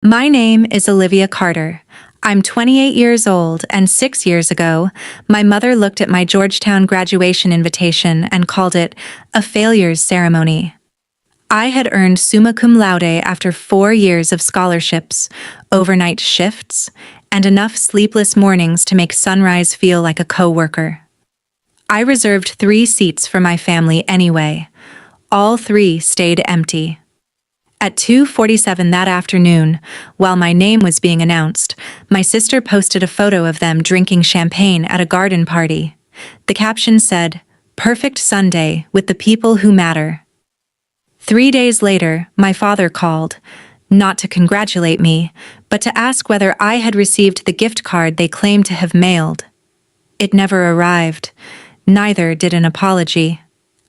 My name is Olivia Carter. I'm 28 years old, and 6 years ago, my mother looked at my Georgetown graduation invitation and called it a failures ceremony. I had earned summa cum laude after 4 years of scholarships, overnight shifts, and enough sleepless mornings to make sunrise feel like a coworker. I reserved 3 seats for my family anyway. All 3 stayed empty. At 2:47 that afternoon, while my name was being announced, my sister posted a photo of them drinking champagne at a garden party. The caption said, "Perfect Sunday with the people who matter." 3 days later, my father called, not to congratulate me, but to ask whether I had received the gift card they claimed to have mailed. It never arrived. Neither did an apology.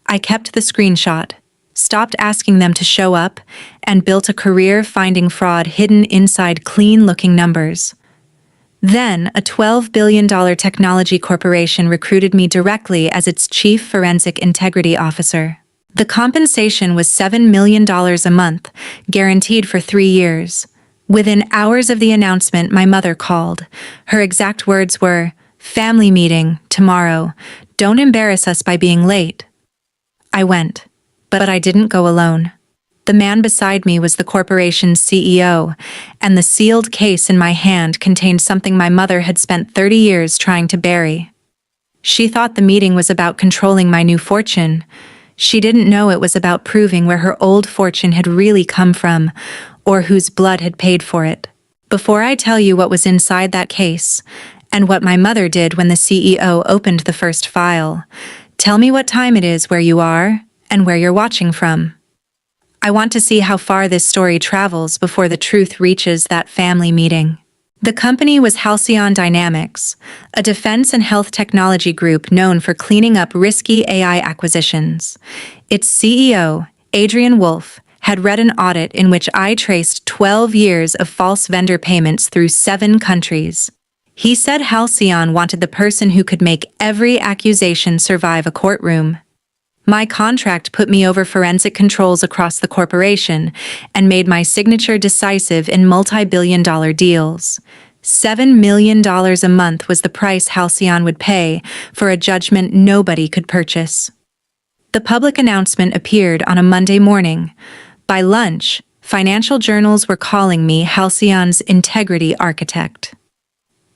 I kept the screenshot, stopped asking them to show up, and built a career finding fraud hidden inside clean-looking numbers. Then, a $12 billion technology corporation recruited me directly as its chief forensic integrity officer. The compensation was $7 million a month, guaranteed for 3 years. Within hours of the announcement, my mother called. Her exact words were, "Family meeting, tomorrow. Don't embarrass us by being late." I went. But I didn't go alone. The man beside me was the corporation's CEO, and the sealed case in my hand contained something my mother had spent 30 years trying to bury. She thought the meeting was about controlling my new fortune. She didn't know it was about proving where her old fortune had really come from, or whose blood had paid for it. Before I tell you what was inside that case, and what my mother did when the CEO opened the first file, tell me what time it is where you are, and where you're watching from. I want to see how far this story travels before the truth reaches that family meeting. The company was Halcyon Dynamics, a defense and health technology group known for cleaning up risky AI acquisitions. Its CEO, Adrian Wolf, had read an audit in which I traced 12 years of false vendor payments through 7 countries. He said Halcyon wanted the person who could make every accusation survive a courtroom. My contract put me over forensic controls across the corporation and made my signature decisive in multi-billion-dollar deals. $7 million a month was the price Halcyon would pay for a judgment nobody could purchase. The public announcement appeared on a Monday morning. By lunch, financial journals were calling me Halcyon's integrity architect.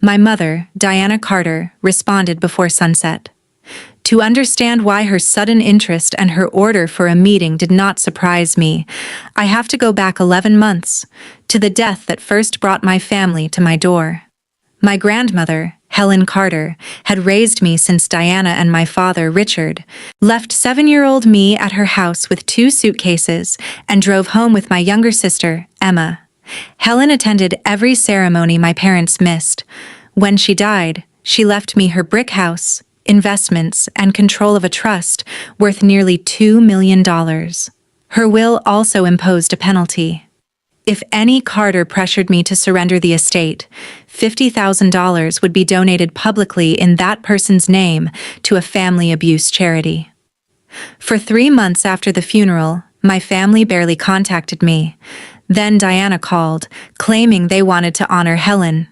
My mother, Diana Carter, responded before sunset. To understand why her sudden interest and her order for a meeting did not surprise me, I have to go back 11 months, to the death that first brought my family to my door. My grandmother, Helen Carter, had raised me since Diana and my father, Richard, left 7-year-old me at her house with 2 suitcases and drove home with my younger sister, Emma. Helen attended every ceremony my parents missed. When she died, she left me her brick house, investments, and control of a trust worth nearly $2 million. Her will also imposed a penalty. If any Carter pressured me to surrender the estate, $50,000 would be donated publicly in that person's name to a family abuse charity. For 3 months after the funeral, my family barely contacted me. Then Diana called, claiming they wanted to honor Helen.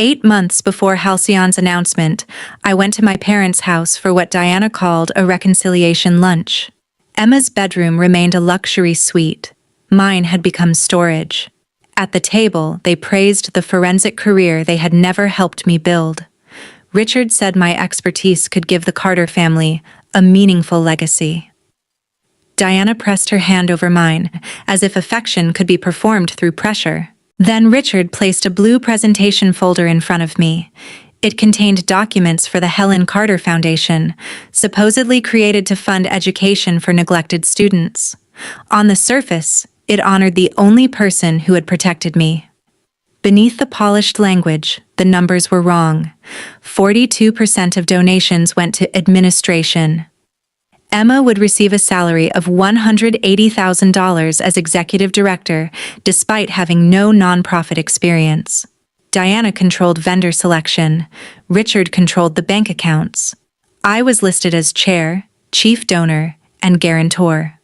8 months before Halcyon's announcement, I went to my parents' house for what Diana called a reconciliation lunch. Emma's bedroom remained a luxury suite. Mine had become storage. At the table, they praised the forensic career they had never helped me build. Richard said my expertise could give the Carter family a meaningful legacy. Diana pressed her hand over mine, as if affection could be performed through pressure. Then Richard placed a blue presentation folder in front of me. It contained documents for the Helen Carter Foundation, supposedly created to fund education for neglected students. On the surface, it honored the only person who had protected me. Beneath the polished language, the numbers were wrong. 42% of donations went to administration. Emma would receive a salary of $180,000 as executive director, despite having no nonprofit experience. Diana controlled vendor selection. Richard controlled the bank accounts. I was listed as chair, chief donor, and guarantor.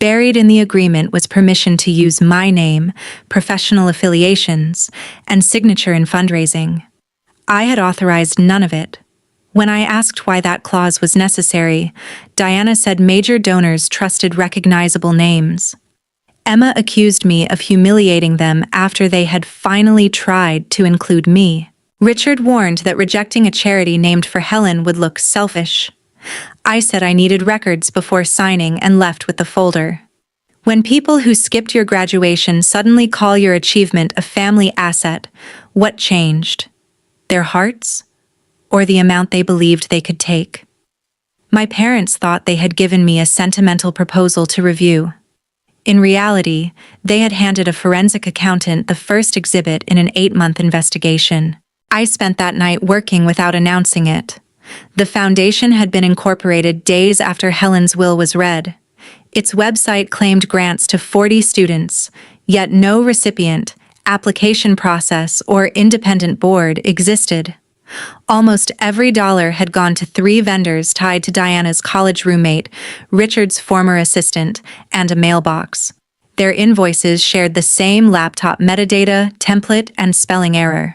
Buried in the agreement was permission to use my name, professional affiliations, and signature in fundraising. I had authorized none of it. When I asked why that clause was necessary, Diana said major donors trusted recognizable names. Emma accused me of humiliating them after they had finally tried to include me. Richard warned that rejecting a charity named for Helen would look selfish. I said I needed records before signing and left with the folder. When people who skipped your graduation suddenly call your achievement a family asset, what changed? Their hearts? Or the amount they believed they could take? My parents thought they had given me a sentimental proposal to review. In reality, they had handed a forensic accountant the first exhibit in an 8-month investigation. I spent that night working without announcing it. The foundation had been incorporated days after Helen's will was read. Its website claimed grants to 40 students, yet no recipient, application process, or independent board existed. Almost every dollar had gone to 3 vendors tied to Diana's college roommate, Richard's former assistant, and a mailbox. Their invoices shared the same laptop metadata, template, and spelling error.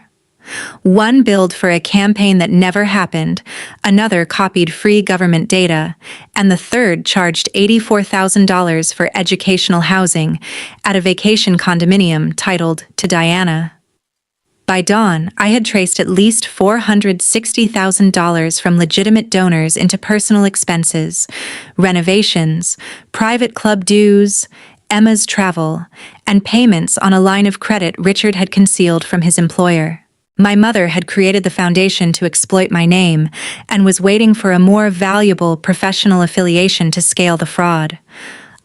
One billed for a campaign that never happened, another copied free government data, and the third charged $84,000 for educational housing at a vacation condominium titled To Diana. By dawn, I had traced at least $460,000 from legitimate donors into personal expenses, renovations, private club dues, Emma's travel, and payments on a line of credit Richard had concealed from his employer. My mother had created the foundation to exploit my name and was waiting for a more valuable professional affiliation to scale the fraud.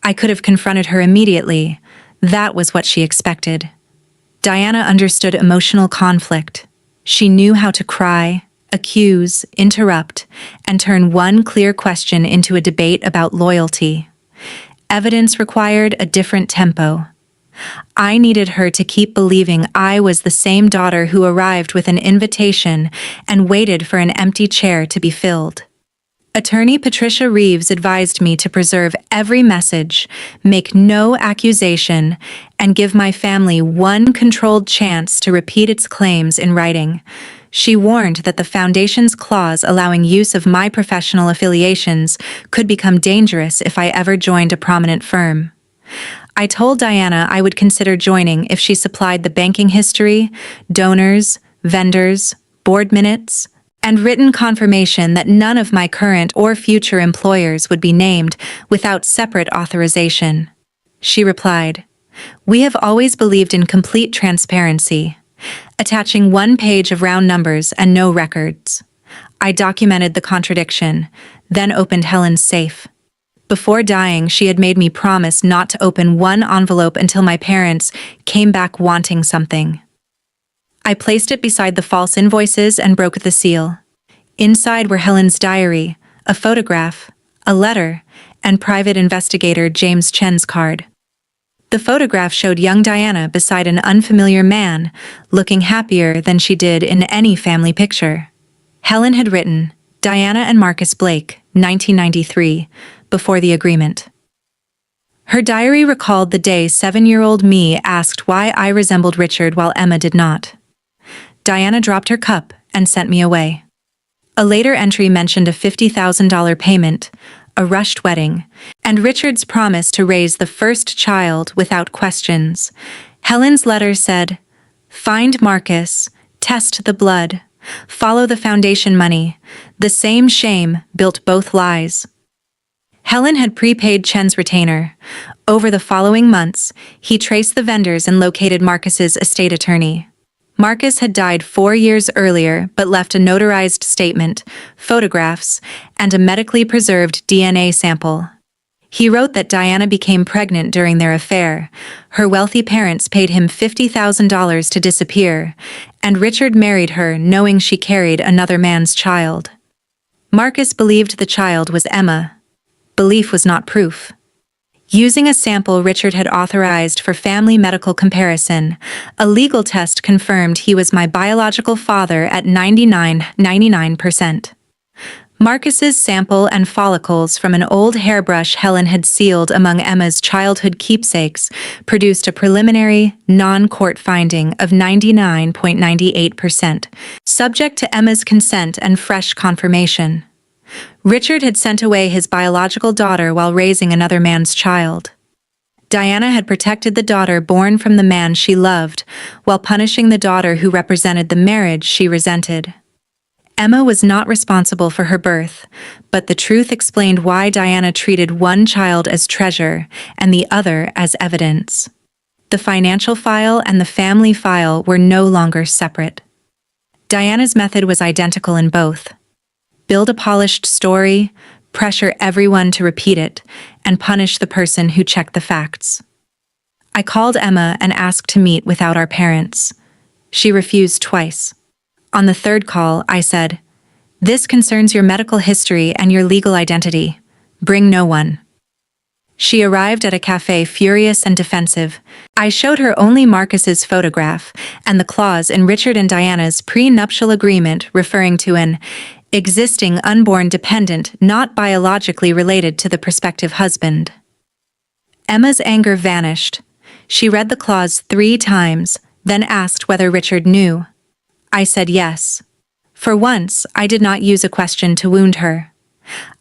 I could have confronted her immediately. That was what she expected. Diana understood emotional conflict. She knew how to cry, accuse, interrupt, and turn one clear question into a debate about loyalty. Evidence required a different tempo. I needed her to keep believing I was the same daughter who arrived with an invitation and waited for an empty chair to be filled. Attorney Patricia Reeves advised me to preserve every message, make no accusation, and give my family one controlled chance to repeat its claims in writing. She warned that the Foundation's clause allowing use of my professional affiliations could become dangerous if I ever joined a prominent firm. I told Diana I would consider joining if she supplied the banking history, donors, vendors, board minutes, and written confirmation that none of my current or future employers would be named without separate authorization. She replied, "We have always believed in complete transparency, attaching one page of round numbers and no records." I documented the contradiction, then opened Helen's safe. Before dying, she had made me promise not to open one envelope until my parents came back wanting something. I placed it beside the false invoices and broke the seal. Inside were Helen's diary, a photograph, a letter, and private investigator James Chen's card. The photograph showed young Diana beside an unfamiliar man, looking happier than she did in any family picture. Helen had written, "Diana and Marcus Blake, 1993, before the agreement." Her diary recalled the day 7-year-old me asked why I resembled Richard while Emma did not. Diana dropped her cup and sent me away. A later entry mentioned a $50,000 payment, a rushed wedding, and Richard's promise to raise the first child without questions. Helen's letter said, "Find Marcus, test the blood, follow the foundation money. The same shame built both lies." Helen had prepaid Chen's retainer. Over the following months, he traced the vendors and located Marcus's estate attorney. Marcus had died 4 years earlier but left a notarized statement, photographs, and a medically preserved DNA sample. He wrote that Diana became pregnant during their affair, her wealthy parents paid him $50,000 to disappear, and Richard married her knowing she carried another man's child. Marcus believed the child was Emma. Belief was not proof. Using a sample Richard had authorized for family medical comparison, a legal test confirmed he was my biological father at 99%. Marcus's sample and follicles from an old hairbrush Helen had sealed among Emma's childhood keepsakes produced a preliminary, non-court finding of 99.98%, subject to Emma's consent and fresh confirmation. Richard had sent away his biological daughter while raising another man's child. Diana had protected the daughter born from the man she loved, while punishing the daughter who represented the marriage she resented. Emma was not responsible for her birth, but the truth explained why Diana treated one child as treasure and the other as evidence. The financial file and the family file were no longer separate. Diana's method was identical in both. Build a polished story, pressure everyone to repeat it, and punish the person who checked the facts. I called Emma and asked to meet without our parents. She refused twice. On the third call, I said, "This concerns your medical history and your legal identity. Bring no one." She arrived at a cafe furious and defensive. I showed her only Marcus's photograph and the clause in Richard and Diana's prenuptial agreement referring to an existing unborn dependent not biologically related to the prospective husband. Emma's anger vanished. She read the clause 3 times, then asked whether Richard knew. I said yes. For once, I did not use a question to wound her.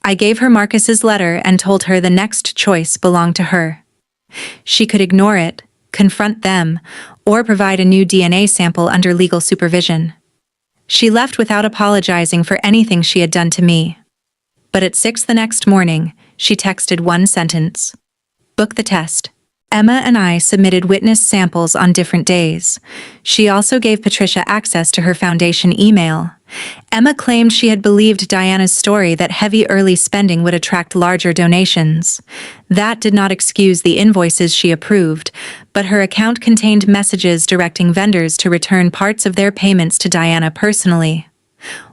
I gave her Marcus's letter and told her the next choice belonged to her. She could ignore it, confront them, or provide a new DNA sample under legal supervision. She left without apologizing for anything she had done to me. But at 6 the next morning, she texted one sentence. "Book the test." Emma and I submitted witness samples on different days. She also gave Patricia access to her foundation email. Emma claimed she had believed Diana's story that heavy early spending would attract larger donations. That did not excuse the invoices she approved, but her account contained messages directing vendors to return parts of their payments to Diana personally.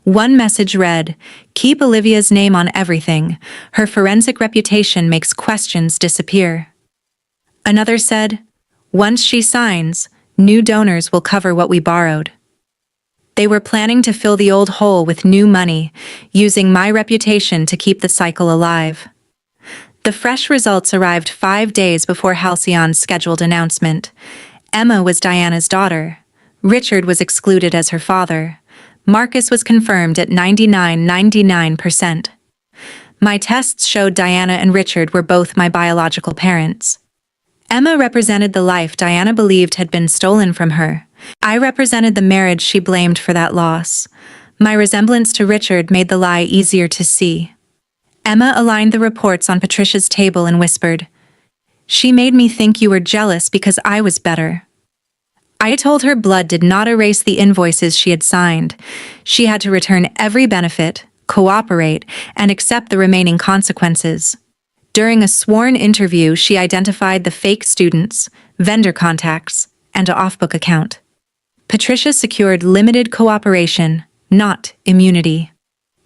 One message read, "Keep Olivia's name on everything. Her forensic reputation makes questions disappear." Another said, "Once she signs, new donors will cover what we borrowed." They were planning to fill the old hole with new money, using my reputation to keep the cycle alive. The fresh results arrived 5 days before Halcyon's scheduled announcement. Emma was Diana's daughter. Richard was excluded as her father. Marcus was confirmed at 99.99%. My tests showed Diana and Richard were both my biological parents. Emma represented the life Diana believed had been stolen from her. I represented the marriage she blamed for that loss. My resemblance to Richard made the lie easier to see. Emma aligned the reports on Patricia's table and whispered, "She made me think you were jealous because I was better." I told her blood did not erase the invoices she had signed. She had to return every benefit, cooperate, and accept the remaining consequences. During a sworn interview, she identified the fake students, vendor contacts, and an off-book account. Patricia secured limited cooperation, not immunity.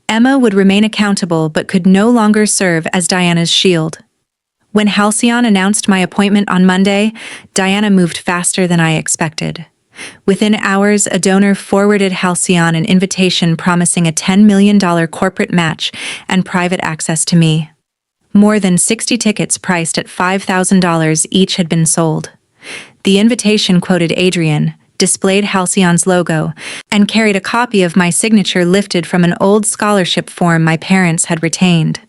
Emma would remain accountable but could no longer serve as Diana's shield. When Halcyon announced my appointment on Monday, Diana moved faster than I expected. Within hours, a donor forwarded Halcyon an invitation promising a $10 million corporate match and private access to me. More than 60 tickets priced at $5,000 each had been sold. The invitation quoted Adrian, displayed Halcyon's logo, and carried a copy of my signature lifted from an old scholarship form my parents had retained.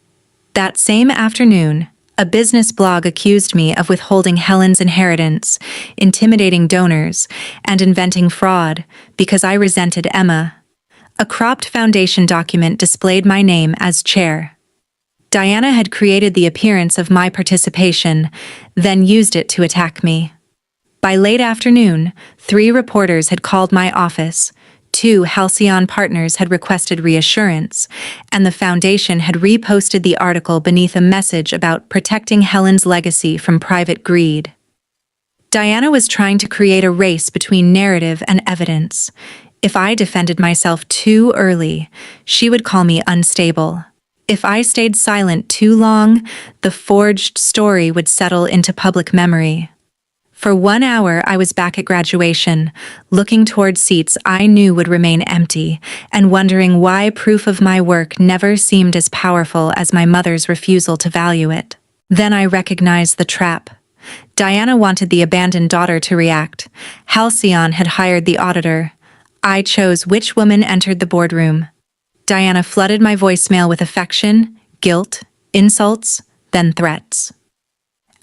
That same afternoon, a business blog accused me of withholding Helen's inheritance, intimidating donors, and inventing fraud because I resented Emma. A cropped foundation document displayed my name as chair. Diana had created the appearance of my participation, then used it to attack me. By late afternoon, 3 reporters had called my office, 2 Halcyon partners had requested reassurance, and the foundation had reposted the article beneath a message about protecting Helen's legacy from private greed. Diana was trying to create a race between narrative and evidence. If I defended myself too early, she would call me unstable. If I stayed silent too long, the forged story would settle into public memory. For 1 hour, I was back at graduation, looking toward seats I knew would remain empty, and wondering why proof of my work never seemed as powerful as my mother's refusal to value it. Then I recognized the trap. Diana wanted the abandoned daughter to react. Halcyon had hired the auditor. I chose which woman entered the boardroom. Diana flooded my voicemail with affection, guilt, insults, then threats.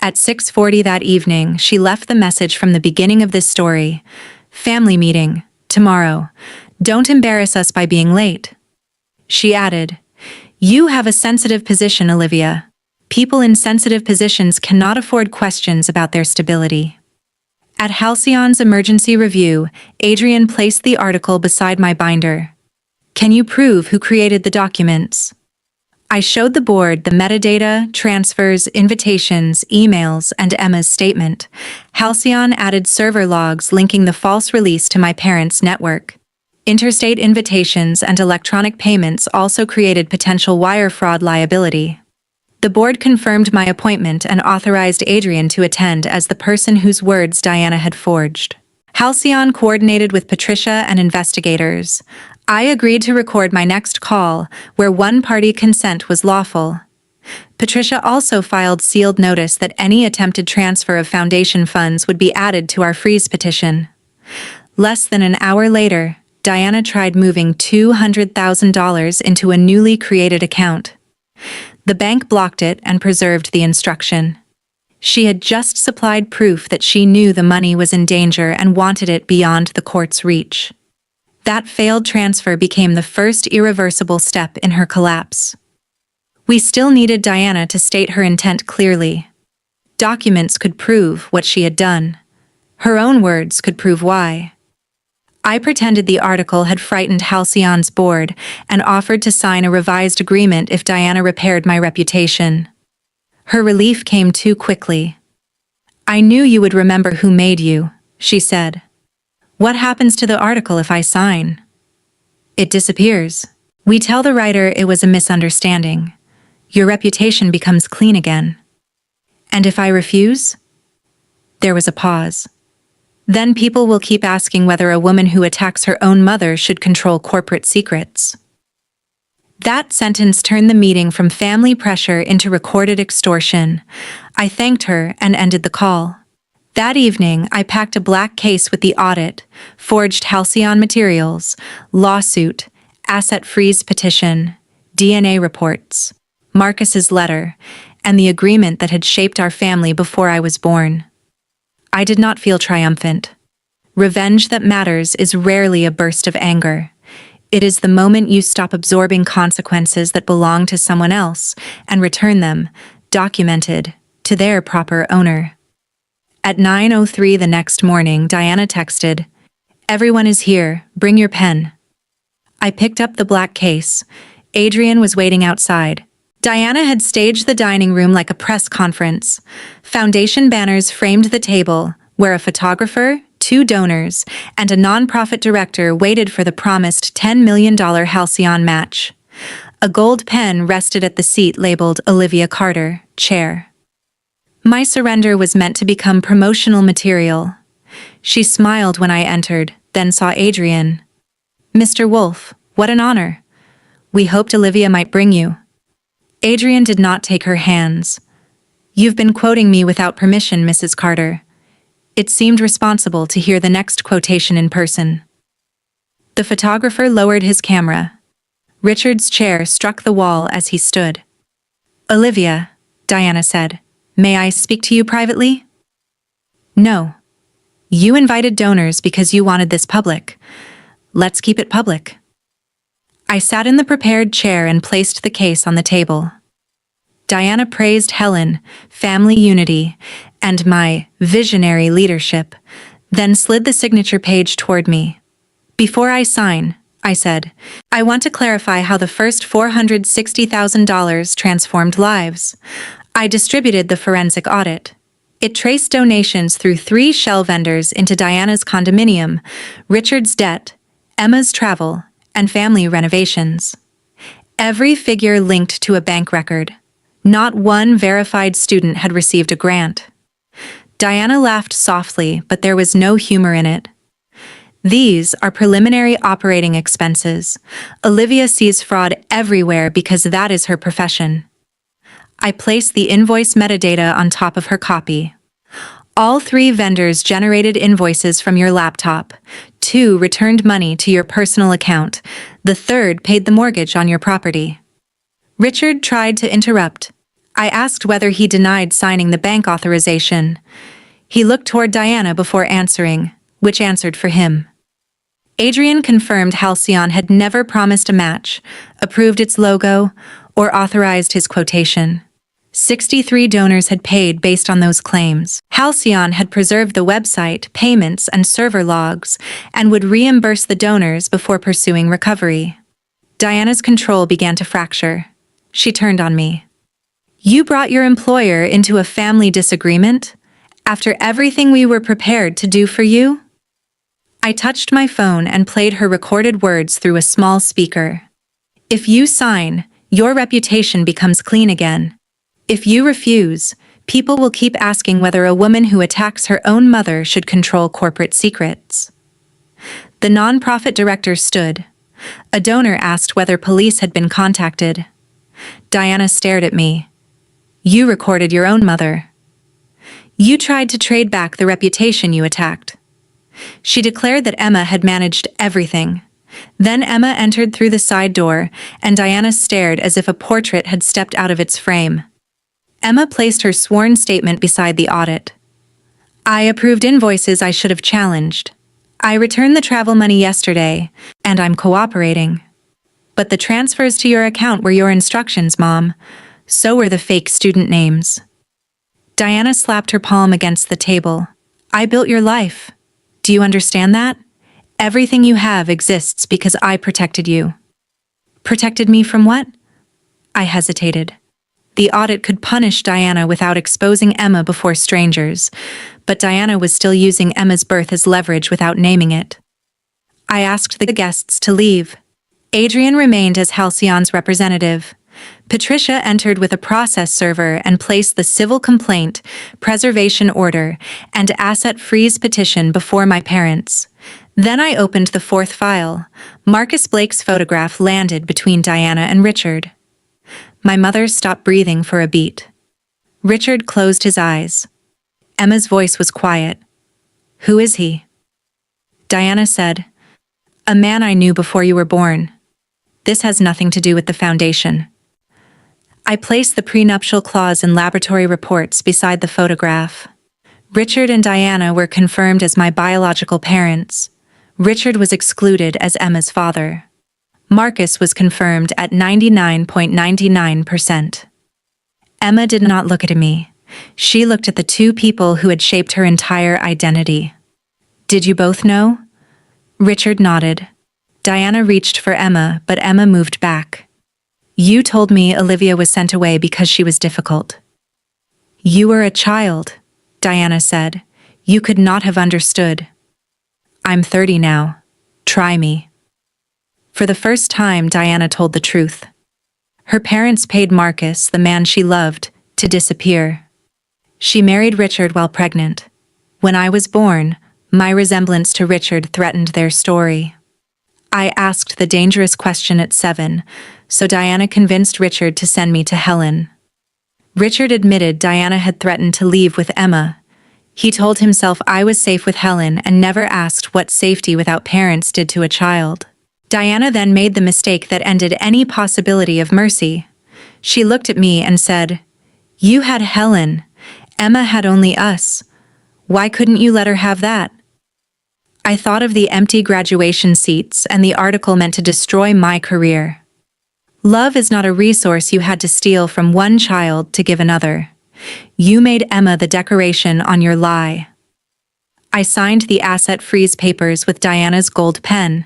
At 6:40 that evening, she left the message from the beginning of this story. Family meeting, tomorrow. Don't embarrass us by being late. She added, "You have a sensitive position, Olivia. People in sensitive positions cannot afford questions about their stability." At Halcyon's emergency review, Adrian placed the article beside my binder. "Can you prove who created the documents?" I showed the board the metadata, transfers, invitations, emails, and Emma's statement. Halcyon added server logs linking the false release to my parents' network. Interstate invitations and electronic payments also created potential wire fraud liability. The board confirmed my appointment and authorized Adrian to attend as the person whose words Diana had forged. Halcyon coordinated with Patricia and investigators. I agreed to record my next call, where one-party consent was lawful. Patricia also filed sealed notice that any attempted transfer of foundation funds would be added to our freeze petition. Less than an hour later, Diana tried moving $200,000 into a newly created account. The bank blocked it and preserved the instruction. She had just supplied proof that she knew the money was in danger and wanted it beyond the court's reach. That failed transfer became the first irreversible step in her collapse. We still needed Diana to state her intent clearly. Documents could prove what she had done. Her own words could prove why. I pretended the article had frightened Halcyon's board and offered to sign a revised agreement if Diana repaired my reputation. Her relief came too quickly. "I knew you would remember who made you," she said. "What happens to the article if I sign?" "It disappears. We tell the writer it was a misunderstanding. Your reputation becomes clean again." "And if I refuse?" There was a pause. "Then people will keep asking whether a woman who attacks her own mother should control corporate secrets." That sentence turned the meeting from family pressure into recorded extortion. I thanked her and ended the call. That evening, I packed a black case with the audit, forged Halcyon materials, lawsuit, asset freeze petition, DNA reports, Marcus's letter, and the agreement that had shaped our family before I was born. I did not feel triumphant. Revenge that matters is rarely a burst of anger. It is the moment you stop absorbing consequences that belong to someone else and return them, documented, to their proper owner. At 9:03 the next morning, Diana texted, "Everyone is here, bring your pen." I picked up the black case. Adrian was waiting outside. Diana had staged the dining room like a press conference. Foundation banners framed the table, where a photographer, 2 donors, and a nonprofit director waited for the promised $10 million Halcyon match. A gold pen rested at the seat labeled Olivia Carter, Chair. My surrender was meant to become promotional material. She smiled when I entered, then saw Adrian. "Mr. Wolf, what an honor. We hoped Olivia might bring you." Adrian did not take her hands. "You've been quoting me without permission, Mrs. Carter." It seemed responsible to hear the next quotation in person. The photographer lowered his camera. Richard's chair struck the wall as he stood. "Olivia," Diana said, "may I speak to you privately?" "No. You invited donors because you wanted this public. Let's keep it public." I sat in the prepared chair and placed the case on the table. Diana praised Helen, family unity, and my visionary leadership, then slid the signature page toward me. "Before I sign," I said, "I want to clarify how the first $460,000 transformed lives. I distributed the forensic audit. It traced donations through 3 shell vendors into Diana's condominium, Richard's debt, Emma's travel, and family renovations. Every figure linked to a bank record. Not one verified student had received a grant. Diana laughed softly, but there was no humor in it. These are preliminary operating expenses. Olivia sees fraud everywhere because that is her profession. I placed the invoice metadata on top of her copy. All 3 vendors generated invoices from your laptop. 2 returned money to your personal account. The 3rd paid the mortgage on your property. Richard tried to interrupt. I asked whether he denied signing the bank authorization. He looked toward Diana before answering, which answered for him. Adrian confirmed Halcyon had never promised a match, approved its logo, or authorized his quotation. 63 donors had paid based on those claims. Halcyon had preserved the website, payments, and server logs, and would reimburse the donors before pursuing recovery. Diana's control began to fracture. She turned on me. You brought your employer into a family disagreement? After everything we were prepared to do for you? I touched my phone and played her recorded words through a small speaker. If you sign, your reputation becomes clean again. If you refuse, people will keep asking whether a woman who attacks her own mother should control corporate secrets. The nonprofit director stood. A donor asked whether police had been contacted. Diana stared at me. You recorded your own mother. You tried to trade back the reputation you attacked. She declared that Emma had managed everything. Then Emma entered through the side door, and Diana stared as if a portrait had stepped out of its frame. Emma placed her sworn statement beside the audit. I approved invoices I should have challenged. I returned the travel money yesterday, and I'm cooperating. But the transfers to your account were your instructions, Mom. So were the fake student names. Diana slapped her palm against the table. I built your life. Do you understand that? Everything you have exists because I protected you. Protected me from what? I hesitated. The audit could punish Diana without exposing Emma before strangers, but Diana was still using Emma's birth as leverage without naming it. I asked the guests to leave. Adrian remained as Halcyon's representative. Patricia entered with a process server and placed the civil complaint, preservation order, and asset freeze petition before my parents. Then I opened the 4th file. Marcus Blake's photograph landed between Diana and Richard. My mother stopped breathing for a beat. Richard closed his eyes. Emma's voice was quiet. Who is he? Diana said, a man I knew before you were born. This has nothing to do with the foundation. I placed the prenuptial clause and laboratory reports beside the photograph. Richard and Diana were confirmed as my biological parents. Richard was excluded as Emma's father. Marcus was confirmed at 99.99%. Emma did not look at me. She looked at the 2 people who had shaped her entire identity. Did you both know? Richard nodded. Diana reached for Emma, but Emma moved back. You told me Olivia was sent away because she was difficult. You were a child, Diana said. You could not have understood. I'm 30 now. Try me. For the first time, Diana told the truth. Her parents paid Marcus, the man she loved, to disappear. She married Richard while pregnant. When I was born, my resemblance to Richard threatened their story. I asked the dangerous question at 7, so Diana convinced Richard to send me to Helen. Richard admitted Diana had threatened to leave with Emma. He told himself I was safe with Helen and never asked what safety without parents did to a child. Diana then made the mistake that ended any possibility of mercy. She looked at me and said, You had Helen. Emma had only us. Why couldn't you let her have that? I thought of the empty graduation seats and the article meant to destroy my career. Love is not a resource you had to steal from one child to give another. You made Emma the decoration on your lie. I signed the asset freeze papers with Diana's gold pen.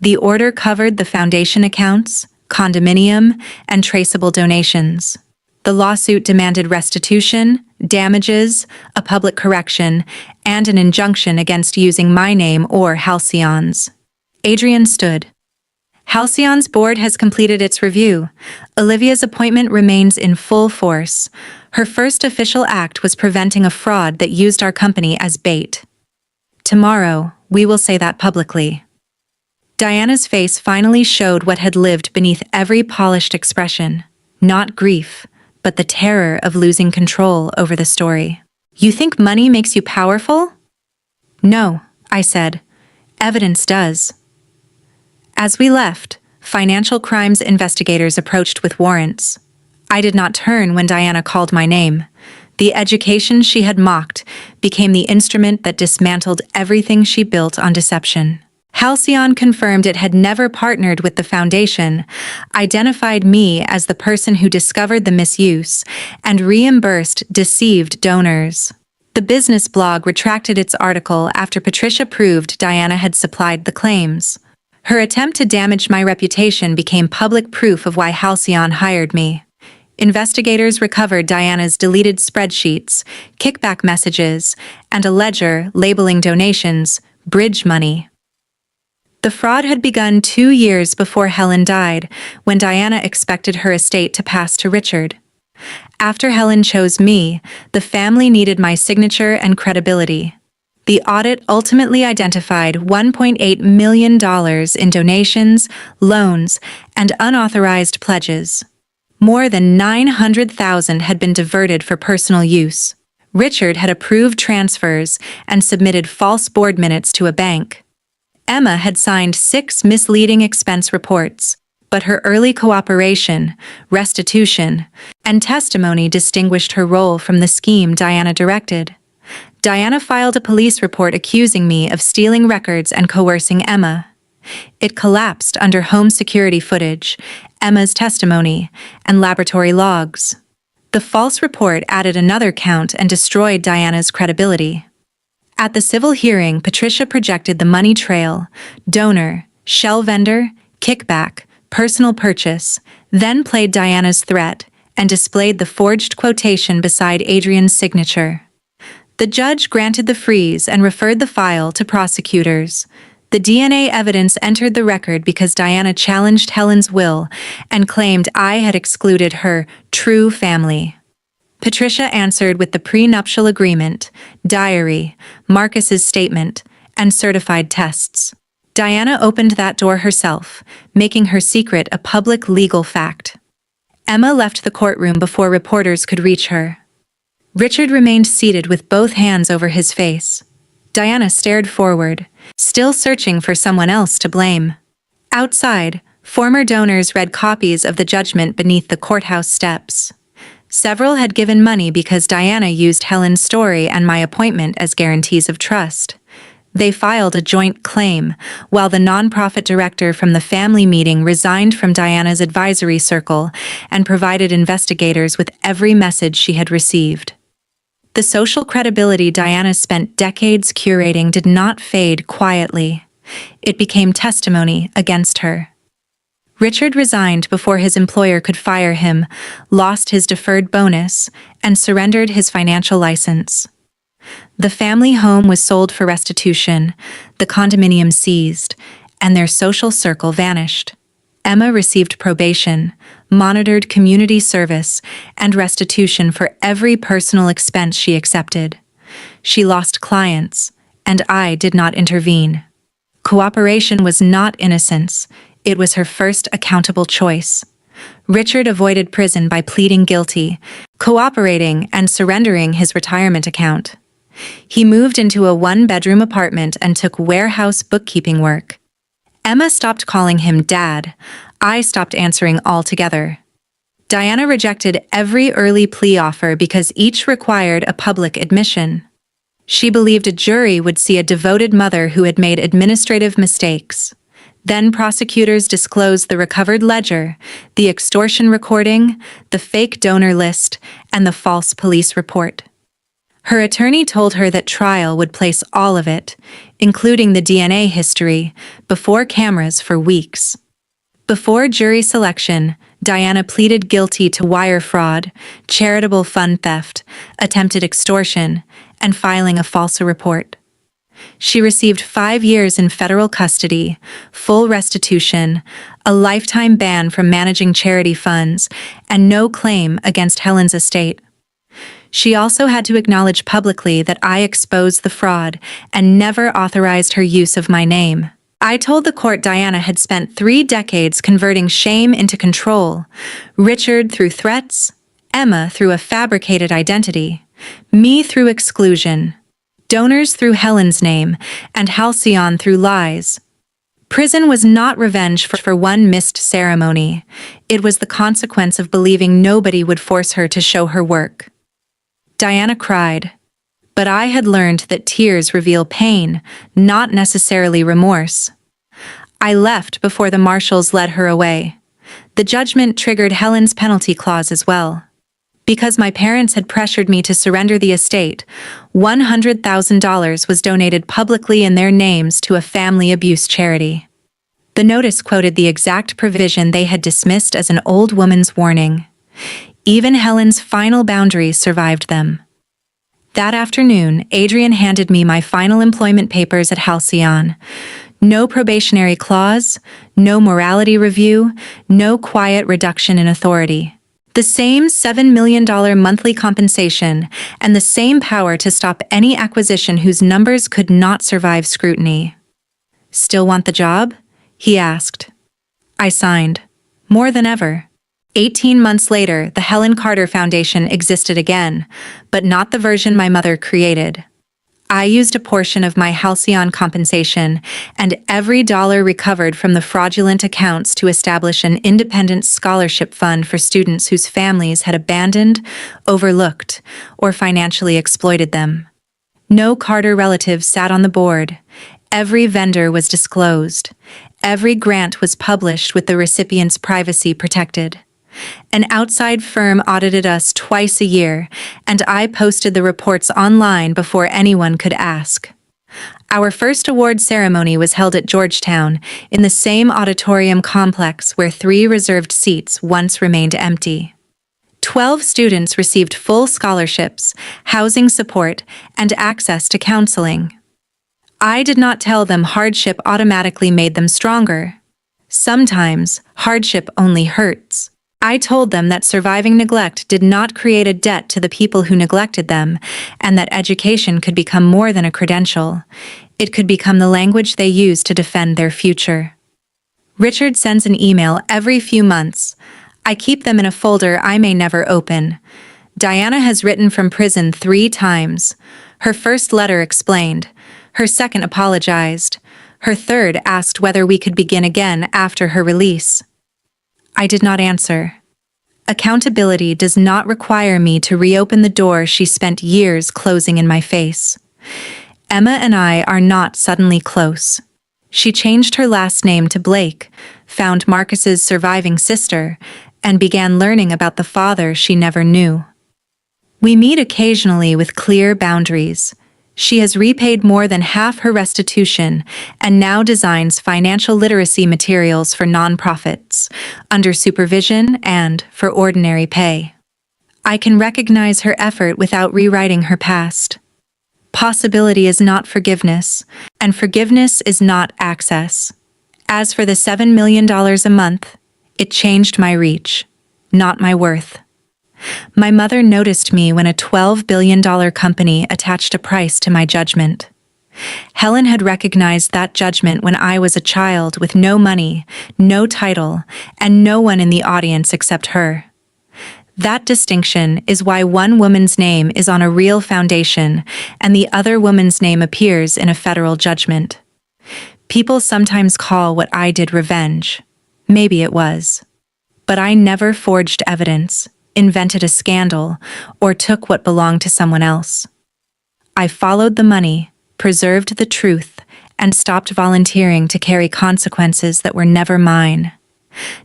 The order covered the foundation accounts, condominium, and traceable donations. The lawsuit demanded restitution, damages, a public correction, and an injunction against using my name or Halcyon's. Adrian stood. Halcyon's board has completed its review. Olivia's appointment remains in full force. Her first official act was preventing a fraud that used our company as bait. Tomorrow, we will say that publicly. Diana's face finally showed what had lived beneath every polished expression, not grief, but the terror of losing control over the story. You think money makes you powerful? No, I said. Evidence does. As we left, financial crimes investigators approached with warrants. I did not turn when Diana called my name. The education she had mocked became the instrument that dismantled everything she built on deception. Halcyon confirmed it had never partnered with the foundation, identified me as the person who discovered the misuse, and reimbursed deceived donors. The business blog retracted its article after Patricia proved Diana had supplied the claims. Her attempt to damage my reputation became public proof of why Halcyon hired me. Investigators recovered Diana's deleted spreadsheets, kickback messages, and a ledger labeling donations bridge money. The fraud had begun 2 years before Helen died, when Diana expected her estate to pass to Richard. After Helen chose me, the family needed my signature and credibility. The audit ultimately identified $1.8 million in donations, loans, and unauthorized pledges. More than $900,000 had been diverted for personal use. Richard had approved transfers and submitted false board minutes to a bank. Emma had signed 6 misleading expense reports, but her early cooperation, restitution, and testimony distinguished her role from the scheme Diana directed. Diana filed a police report accusing me of stealing records and coercing Emma. It collapsed under home security footage, Emma's testimony, and laboratory logs. The false report added another count and destroyed Diana's credibility. At the civil hearing, Patricia projected the money trail, donor, shell vendor, kickback, personal purchase, then played Diana's threat and displayed the forged quotation beside Adrian's signature. The judge granted the freeze and referred the file to prosecutors. The DNA evidence entered the record because Diana challenged Helen's will and claimed I had excluded her true family. Patricia answered with the prenuptial agreement, diary, Marcus's statement, and certified tests. Diana opened that door herself, making her secret a public legal fact. Emma left the courtroom before reporters could reach her. Richard remained seated with both hands over his face. Diana stared forward, still searching for someone else to blame. Outside, former donors read copies of the judgment beneath the courthouse steps. Several had given money because Diana used Helen's story and my appointment as guarantees of trust. They filed a joint claim, while the nonprofit director from the family meeting resigned from Diana's advisory circle and provided investigators with every message she had received. The social credibility Diana spent decades curating did not fade quietly. It became testimony against her. Richard resigned before his employer could fire him, lost his deferred bonus, and surrendered his financial license. The family home was sold for restitution, the condominium seized, and their social circle vanished. Emma received probation, monitored community service, and restitution for every personal expense she accepted. She lost clients, and I did not intervene. Cooperation was not innocence. It was her first accountable choice. Richard avoided prison by pleading guilty, cooperating, and surrendering his retirement account. He moved into a 1-bedroom apartment and took warehouse bookkeeping work. Emma stopped calling him Dad. I stopped answering altogether. Diana rejected every early plea offer because each required a public admission. She believed a jury would see a devoted mother who had made administrative mistakes. Then prosecutors disclosed the recovered ledger, the extortion recording, the fake donor list, and the false police report. Her attorney told her that trial would place all of it, including the DNA history, before cameras for weeks. Before jury selection, Diana pleaded guilty to wire fraud, charitable fund theft, attempted extortion, and filing a false report. She received 5 years in federal custody, full restitution, a lifetime ban from managing charity funds, and no claim against Helen's estate. She also had to acknowledge publicly that I exposed the fraud and never authorized her use of my name. I told the court Diana had spent 3 decades converting shame into control, Richard through threats, Emma through a fabricated identity, me through exclusion, donors through Helen's name, and Halcyon through lies. Prison was not revenge for one missed ceremony. It was the consequence of believing nobody would force her to show her work. Diana cried, but I had learned that tears reveal pain, not necessarily remorse. I left before the marshals led her away. The judgment triggered Helen's penalty clause as well. Because my parents had pressured me to surrender the estate, $100,000 was donated publicly in their names to a family abuse charity. The notice quoted the exact provision they had dismissed as an old woman's warning. Even Helen's final boundaries survived them. That afternoon, Adrian handed me my final employment papers at Halcyon. No probationary clause, no morality review, no quiet reduction in authority. The same $7 million monthly compensation and the same power to stop any acquisition whose numbers could not survive scrutiny. Still want the job? He asked. I signed. More than ever. 18 months later, the Helen Carter Foundation existed again, but not the version my mother created. I used a portion of my Halcyon compensation and every dollar recovered from the fraudulent accounts to establish an independent scholarship fund for students whose families had abandoned, overlooked, or financially exploited them. No Carter relative sat on the board. Every vendor was disclosed. Every grant was published with the recipient's privacy protected. An outside firm audited us twice a year, and I posted the reports online before anyone could ask. Our first award ceremony was held at Georgetown, in the same auditorium complex where 3 reserved seats once remained empty. 12 students received full scholarships, housing support, and access to counseling. I did not tell them hardship automatically made them stronger. Sometimes, hardship only hurts. I told them that surviving neglect did not create a debt to the people who neglected them, and that education could become more than a credential. It could become the language they use to defend their future. Richard sends an email every few months. I keep them in a folder I may never open. Diana has written from prison 3 times. Her first letter explained. Her second apologized. Her third asked whether we could begin again after her release. I did not answer. Accountability does not require me to reopen the door she spent years closing in my face. Emma and I are not suddenly close. She changed her last name to Blake, found Marcus's surviving sister, and began learning about the father she never knew. We meet occasionally with clear boundaries. She has repaid more than half her restitution and now designs financial literacy materials for nonprofits, under supervision and for ordinary pay. I can recognize her effort without rewriting her past. Possibility is not forgiveness, and forgiveness is not access. As for the $7 million a month, it changed my reach, not my worth. My mother noticed me when a $12 billion company attached a price to my judgment. Helen had recognized that judgment when I was a child with no money, no title, and no one in the audience except her. That distinction is why one woman's name is on a real foundation and the other woman's name appears in a federal judgment. People sometimes call what I did revenge. Maybe it was. But I never forged evidence, invented a scandal, or took what belonged to someone else. I followed the money, preserved the truth, and stopped volunteering to carry consequences that were never mine.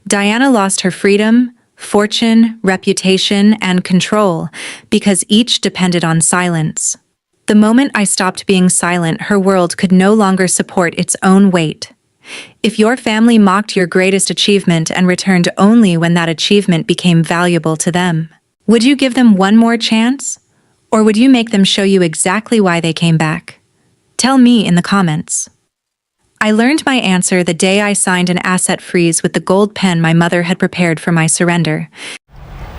Diana lost her freedom, fortune, reputation, and control because each depended on silence. The moment I stopped being silent, her world could no longer support its own weight. If your family mocked your greatest achievement and returned only when that achievement became valuable to them, would you give them one more chance? Or would you make them show you exactly why they came back? Tell me in the comments. I learned my answer the day I signed an asset freeze with the gold pen my mother had prepared for my surrender.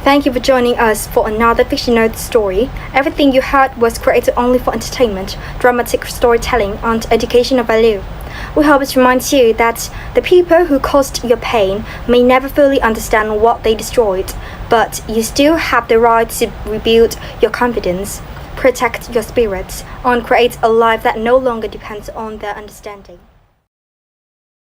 Thank you for joining us for another fictional story. Everything you heard was created only for entertainment, dramatic storytelling, and educational value. We hope it reminds you that the people who caused your pain may never fully understand what they destroyed, but you still have the right to rebuild your confidence, protect your spirits, and create a life that no longer depends on their understanding.